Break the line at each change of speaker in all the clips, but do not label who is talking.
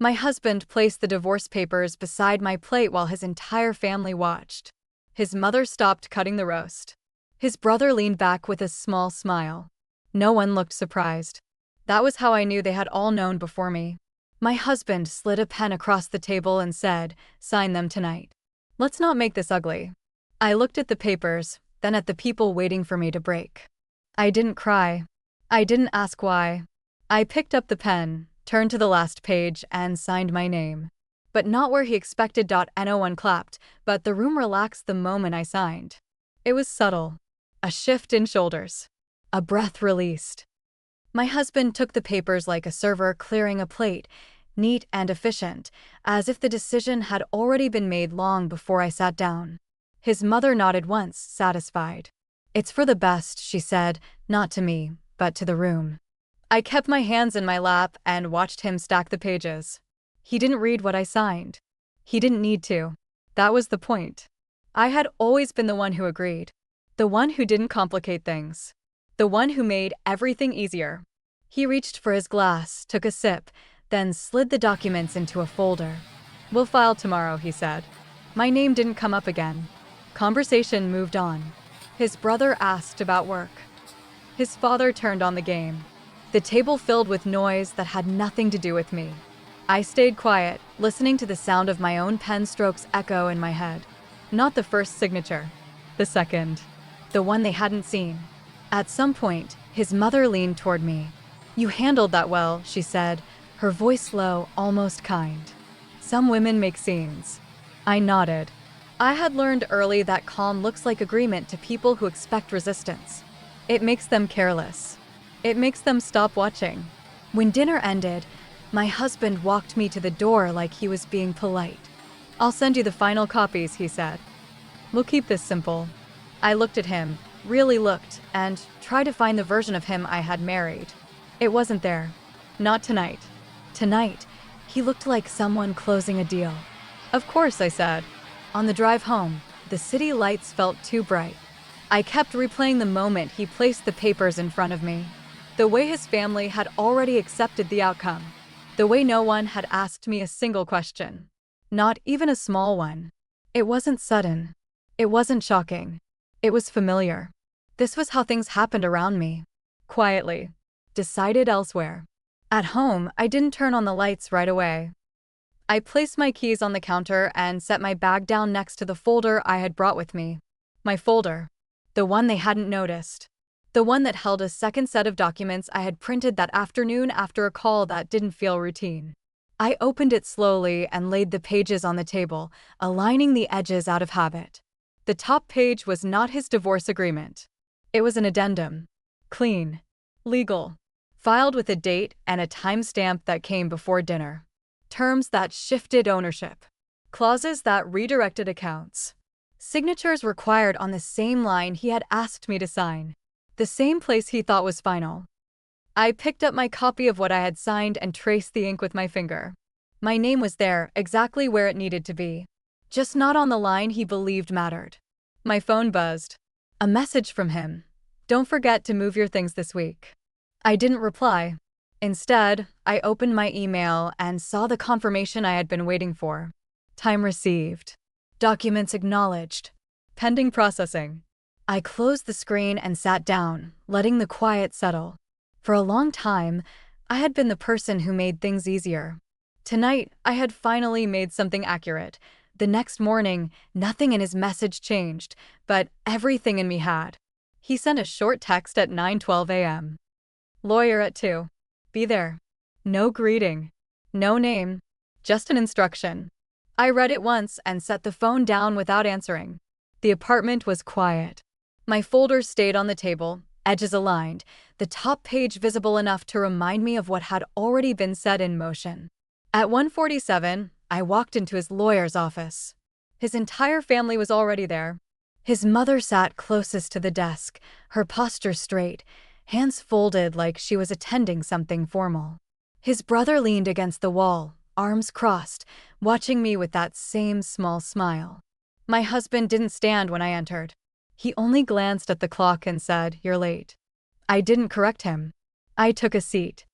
My husband placed the divorce papers beside my plate while his entire family watched. His mother stopped cutting the roast. His brother leaned back with a small smile. No one looked surprised. That was how I knew they had all known before me. My husband slid a pen across the table and said, "Sign them tonight. Let's not make this ugly." I looked at the papers, then at the people waiting for me to break. I didn't cry. I didn't ask why. I picked up the pen, turned to the last page, and signed my name. But not where he expected. No one clapped, but the room relaxed the moment I signed. It was subtle. A shift in shoulders. A breath released. My husband took the papers like a server clearing a plate, neat and efficient, as if the decision had already been made long before I sat down. His mother nodded once, satisfied. "It's for the best," she said, not to me, but to the room. I kept my hands in my lap and watched him stack the pages. He didn't read what I signed. He didn't need to. That was the point. I had always been the one who agreed. The one who didn't complicate things. The one who made everything easier. He reached for his glass, took a sip, then slid the documents into a folder. "We'll file tomorrow," he said. My name didn't come up again. Conversation moved on. His brother asked about work. His father turned on the game. The table filled with noise that had nothing to do with me. I stayed quiet, listening to the sound of my own pen strokes echo in my head. Not the first signature. The second. The one they hadn't seen. At some point, his mother leaned toward me. "You handled that well," she said, her voice low, almost kind. "Some women make scenes." I nodded. I had learned early that calm looks like agreement to people who expect resistance. It makes them careless. It makes them stop watching. When dinner ended, my husband walked me to the door like he was being polite. "I'll send you the final copies," he said. "We'll keep this simple." I looked at him, really looked, and tried to find the version of him I had married. It wasn't there. Not tonight. Tonight, he looked like someone closing a deal. "Of course," I said. On the drive home, the city lights felt too bright. I kept replaying the moment he placed the papers in front of me. The way his family had already accepted the outcome. The way no one had asked me a single question. Not even a small one. It wasn't sudden. It wasn't shocking. It was familiar. This was how things happened around me. Quietly. Decided elsewhere. At home, I didn't turn on the lights right away. I placed my keys on the counter and set my bag down next to the folder I had brought with me. My folder. The one they hadn't noticed. The one that held a second set of documents I had printed that afternoon after a call that didn't feel routine. I opened it slowly and laid the pages on the table, aligning the edges out of habit. The top page was not his divorce agreement. It was an addendum. Clean. Legal. Filed with a date and a timestamp that came before dinner. Terms that shifted ownership. Clauses that redirected accounts. Signatures required on the same line he had asked me to sign. The same place he thought was final. I picked up my copy of what I had signed and traced the ink with my finger. My name was there, exactly where it needed to be. Just not on the line he believed mattered. My phone buzzed. A message from him. "Don't forget to move your things this week." I didn't reply. Instead, I opened my email and saw the confirmation I had been waiting for. Time received. Documents acknowledged. Pending processing. I closed the screen and sat down, letting the quiet settle. For a long time, I had been the person who made things easier. Tonight, I had finally made something accurate. The next morning, nothing in his message changed, but everything in me had. He sent a short text at 9:12 a.m. "Lawyer at 2. Be there." No greeting. No name. Just an instruction. I read it once and set the phone down without answering. The apartment was quiet. My folders stayed on the table, edges aligned, the top page visible enough to remind me of what had already been set in motion. At 1:47, I walked into his lawyer's office. His entire family was already there. His mother sat closest to the desk, her posture straight, hands folded like she was attending something formal. His brother leaned against the wall, arms crossed, watching me with that same small smile. My husband didn't stand when I entered. He only glanced at the clock and said, "You're late." I didn't correct him. I took a seat.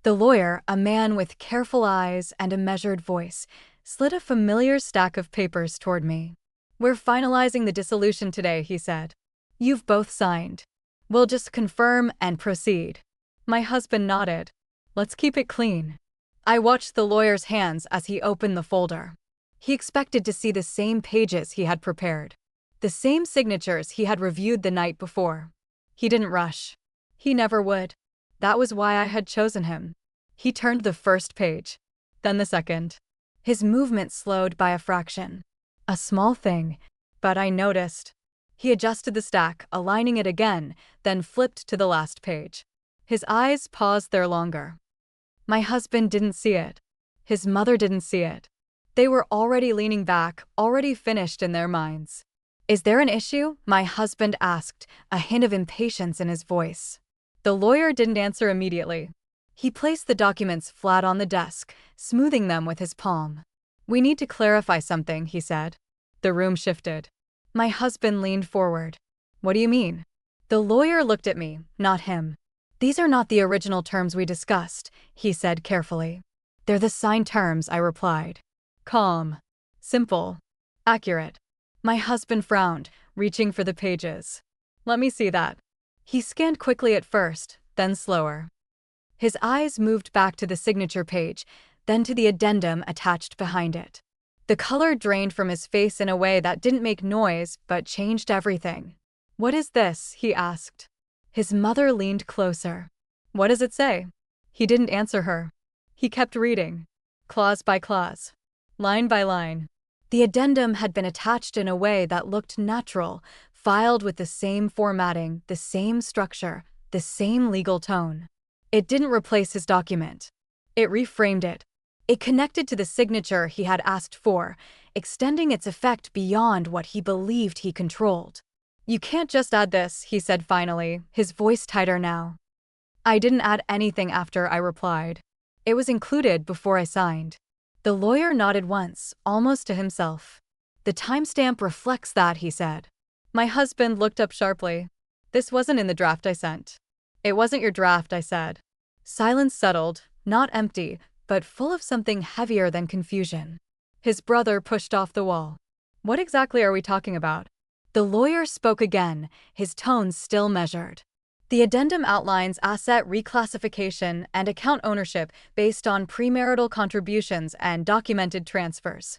The lawyer, a man with careful eyes and a measured voice, slid a familiar stack of papers toward me. "We're finalizing the dissolution today," he said. "You've both signed. We'll just confirm and proceed." My husband nodded. "Let's keep it clean." I watched the lawyer's hands as he opened the folder. He expected to see the same pages he had prepared, the same signatures he had reviewed the night before. He didn't rush. He never would. That was why I had chosen him. He turned the first page, then the second. His movement slowed by a fraction. A small thing, but I noticed. He adjusted the stack, aligning it again, then flipped to the last page. His eyes paused there longer. My husband didn't see it. His mother didn't see it. They were already leaning back, already finished in their minds. "Is there an issue?" my husband asked, a hint of impatience in his voice. The lawyer didn't answer immediately. He placed the documents flat on the desk, smoothing them with his palm. "We need to clarify something," he said. The room shifted. My husband leaned forward. "What do you mean?" The lawyer looked at me, not him. "These are not the original terms we discussed," he said carefully. "They're the signed terms," I replied. Calm. Simple. Accurate. My husband frowned, reaching for the pages. "Let me see that." He scanned quickly at first, then slower. His eyes moved back to the signature page, then to the addendum attached behind it. The color drained from his face in a way that didn't make noise but changed everything. "What is this?" he asked. His mother leaned closer. "What does it say?" He didn't answer her. He kept reading, clause by clause, line by line. The addendum had been attached in a way that looked natural, filed with the same formatting, the same structure, the same legal tone. It didn't replace his document. It reframed it. It connected to the signature he had asked for, extending its effect beyond what he believed he controlled. "You can't just add this," he said finally, his voice tighter now. "I didn't add anything after," I replied. "It was included before I signed." The lawyer nodded once, almost to himself. "The timestamp reflects that," he said. My husband looked up sharply. "This wasn't in the draft I sent." "It wasn't your draft," I said. Silence settled, not empty, but full of something heavier than confusion. His brother pushed off the wall. "What exactly are we talking about?" The lawyer spoke again, his tone still measured. "The addendum outlines asset reclassification and account ownership based on premarital contributions and documented transfers.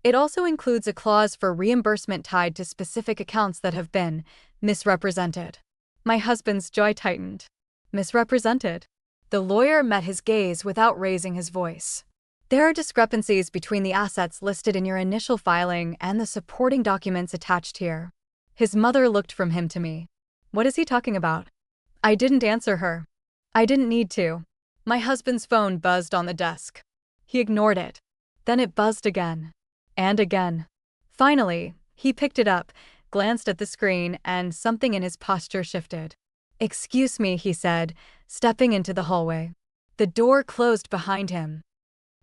It also includes a clause for reimbursement tied to specific accounts that have been misrepresented." My husband's jaw tightened. "Misrepresented?" The lawyer met his gaze without raising his voice. "There are discrepancies between the assets listed in your initial filing and the supporting documents attached here." His mother looked from him to me. "What is he talking about?" I didn't answer her. I didn't need to. My husband's phone buzzed on the desk. He ignored it. Then it buzzed again. And again. Finally, he picked it up, glanced at the screen, and something in his posture shifted. "Excuse me," he said, stepping into the hallway. The door closed behind him.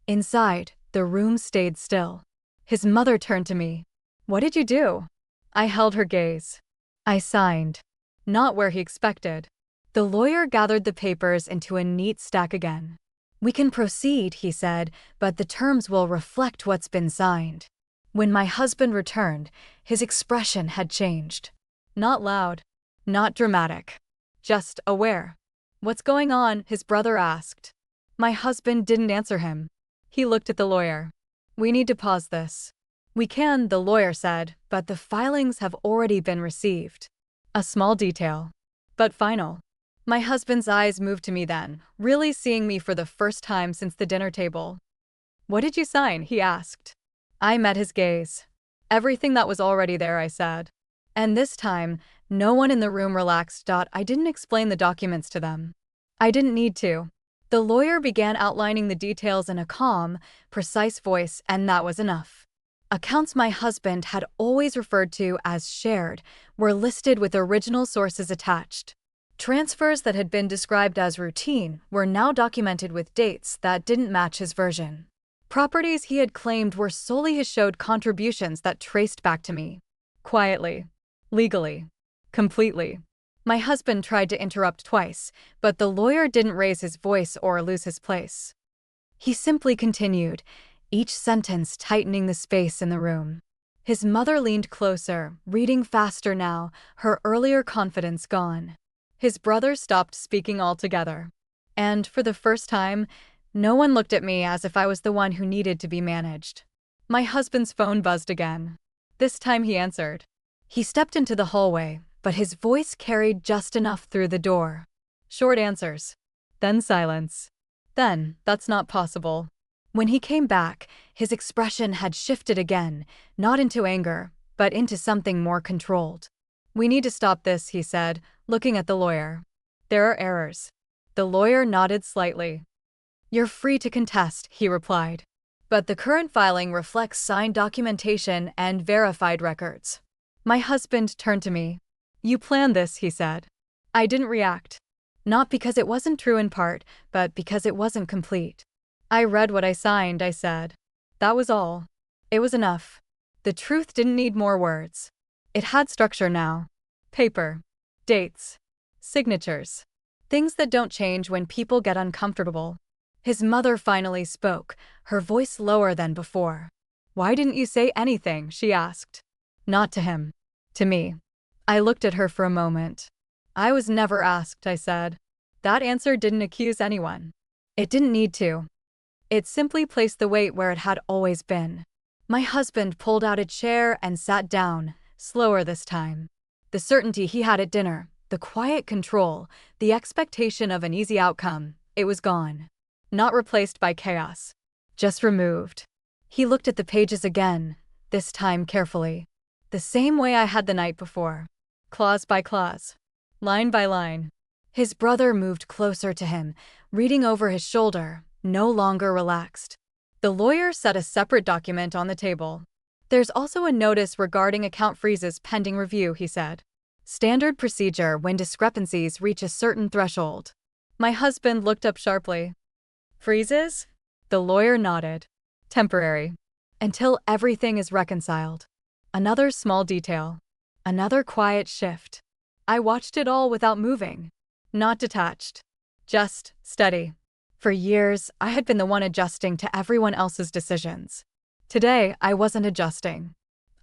Inside, the room stayed still. His mother turned to me. "What did you do?" I held her gaze. I signed. Not where he expected. The lawyer gathered the papers into a neat stack again. "We can proceed," he said, "but the terms will reflect what's been signed." When my husband returned, his expression had changed. Not loud, not dramatic, just aware. "What's going on?" his brother asked. My husband didn't answer him. He looked at the lawyer. "We need to pause this." "We can," the lawyer said, "but the filings have already been received." A small detail, but final. My husband's eyes moved to me then, really seeing me for the first time since the dinner table. "What did you sign?" he asked. I met his gaze. "Everything that was already there," I said. And this time, no one in the room relaxed. I didn't explain the documents to them. I didn't need to. The lawyer began outlining the details in a calm, precise voice, and that was enough. Accounts my husband had always referred to as shared were listed with original sources attached. Transfers that had been described as routine were now documented with dates that didn't match his version. Properties he had claimed were solely his showed contributions that traced back to me. Quietly. Legally. Completely. My husband tried to interrupt twice, but the lawyer didn't raise his voice or lose his place. He simply continued, each sentence tightening the space in the room. His mother leaned closer, reading faster now, her earlier confidence gone. His brother stopped speaking altogether. And for the first time, no one looked at me as if I was the one who needed to be managed. My husband's phone buzzed again. This time he answered. He stepped into the hallway, but his voice carried just enough through the door. Short answers. Then silence. Then, that's not possible. When he came back, his expression had shifted again, not into anger, but into something more controlled. We need to stop this, he said, looking at the lawyer. There are errors. The lawyer nodded slightly. You're free to contest, he replied. But the current filing reflects signed documentation and verified records. My husband turned to me. You planned this, he said. I didn't react. Not because it wasn't true in part, but because it wasn't complete. I read what I signed, I said. That was all. It was enough. The truth didn't need more words. It had structure now. Paper. Dates. Signatures. Things that don't change when people get uncomfortable. His mother finally spoke, her voice lower than before. Why didn't you say anything? She asked. Not to him. To me. I looked at her for a moment. I was never asked, I said. That answer didn't accuse anyone. It didn't need to. It simply placed the weight where it had always been. My husband pulled out a chair and sat down, slower this time. The certainty he had at dinner, the quiet control, the expectation of an easy outcome, it was gone. Not replaced by chaos. Just removed. He looked at the pages again, this time carefully. The same way I had the night before. Clause by clause. Line by line. His brother moved closer to him, reading over his shoulder, no longer relaxed. The lawyer set a separate document on the table. There's also a notice regarding account freezes pending review, he said. Standard procedure when discrepancies reach a certain threshold. My husband looked up sharply. Freezes? The lawyer nodded. Temporary. Until everything is reconciled. Another small detail. Another quiet shift. I watched it all without moving. Not detached. Just steady. For years, I had been the one adjusting to everyone else's decisions. Today, I wasn't adjusting.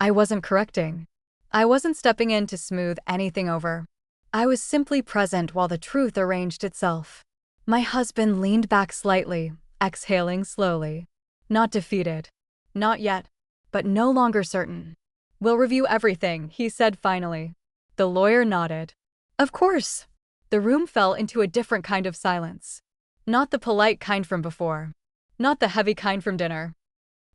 I wasn't correcting. I wasn't stepping in to smooth anything over. I was simply present while the truth arranged itself. My husband leaned back slightly, exhaling slowly. Not defeated. Not yet. But no longer certain. We'll review everything, he said finally. The lawyer nodded. Of course. The room fell into a different kind of silence. Not the polite kind from before. Not the heavy kind from dinner.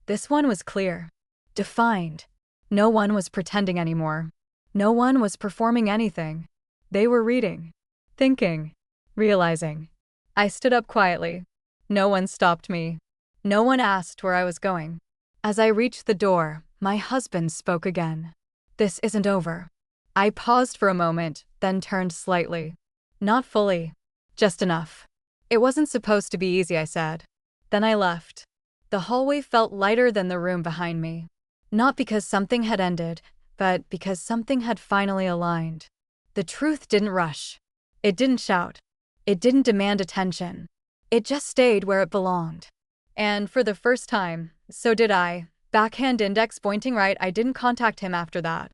This one was clear. Defined. No one was pretending anymore. No one was performing anything. They were reading. Thinking. Realizing. I stood up quietly. No one stopped me. No one asked where I was going. As I reached the door, my husband spoke again. This isn't over. I paused for a moment, then turned slightly. Not fully. Just enough. It wasn't supposed to be easy, I said. Then I left. The hallway felt lighter than the room behind me. Not because something had ended, but because something had finally aligned. The truth didn't rush. It didn't shout. It didn't demand attention. It just stayed where it belonged. And for the first time, so did I. Backhand index pointing right. I didn't contact him after that.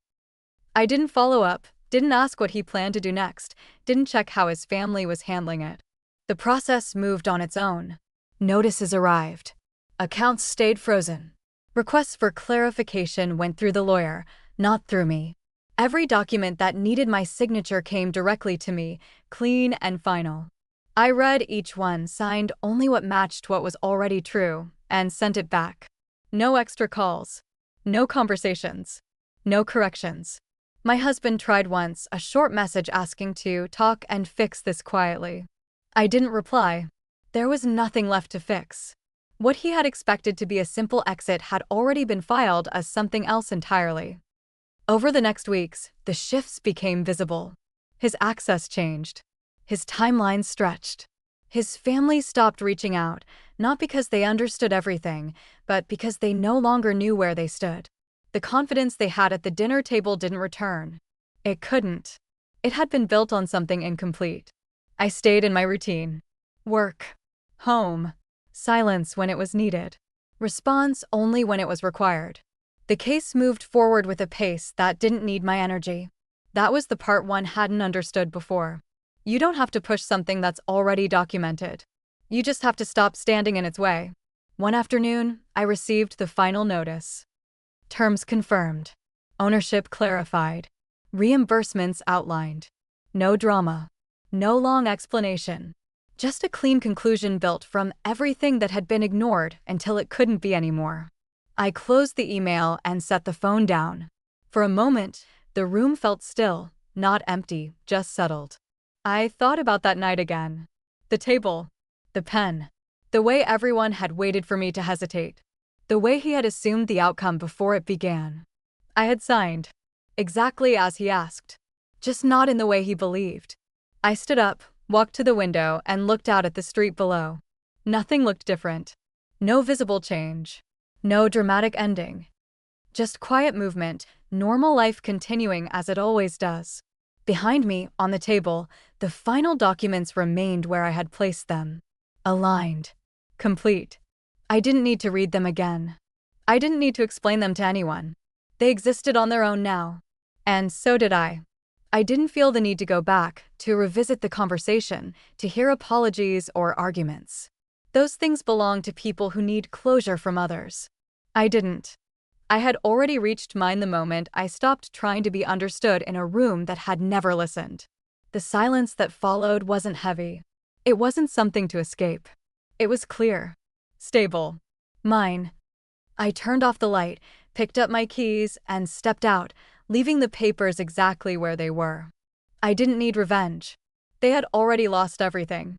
I didn't follow up, didn't ask what he planned to do next, didn't check how his family was handling it. The process moved on its own. Notices arrived. Accounts stayed frozen. Requests for clarification went through the lawyer, not through me. Every document that needed my signature came directly to me, clean and final. I read each one, signed only what matched what was already true, and sent it back. No extra calls. No conversations. No corrections. My husband tried once, a short message asking to talk and fix this quietly. I didn't reply. There was nothing left to fix. What he had expected to be a simple exit had already been filed as something else entirely. Over the next weeks, the shifts became visible. His access changed. His timeline stretched. His family stopped reaching out, not because they understood everything, but because they no longer knew where they stood. The confidence they had at the dinner table didn't return. It couldn't. It had been built on something incomplete. I stayed in my routine. Work. Home. Silence when it was needed. Response only when it was required. The case moved forward with a pace that didn't need my energy. That was the part one hadn't understood before. You don't have to push something that's already documented. You just have to stop standing in its way. One afternoon, I received the final notice. Terms confirmed. Ownership clarified. Reimbursements outlined. No drama. No long explanation. Just a clean conclusion built from everything that had been ignored until it couldn't be anymore. I closed the email and set the phone down. For a moment, the room felt still, not empty, just settled. I thought about that night again. The table. The pen. The way everyone had waited for me to hesitate. The way he had assumed the outcome before it began. I had signed. Exactly as he asked. Just not in the way he believed. I stood up, walked to the window, and looked out at the street below. Nothing looked different. No visible change. No dramatic ending. Just quiet movement, normal life continuing as it always does. Behind me, on the table, the final documents remained where I had placed them. Aligned. Complete. I didn't need to read them again. I didn't need to explain them to anyone. They existed on their own now. And so did I. I didn't feel the need to go back, to revisit the conversation, to hear apologies or arguments. Those things belong to people who need closure from others. I didn't. I had already reached mine the moment I stopped trying to be understood in a room that had never listened. The silence that followed wasn't heavy. It wasn't something to escape. It was clear. Stable. Mine. I turned off the light, picked up my keys, and stepped out, leaving the papers exactly where they were. I didn't need revenge. They had already lost everything.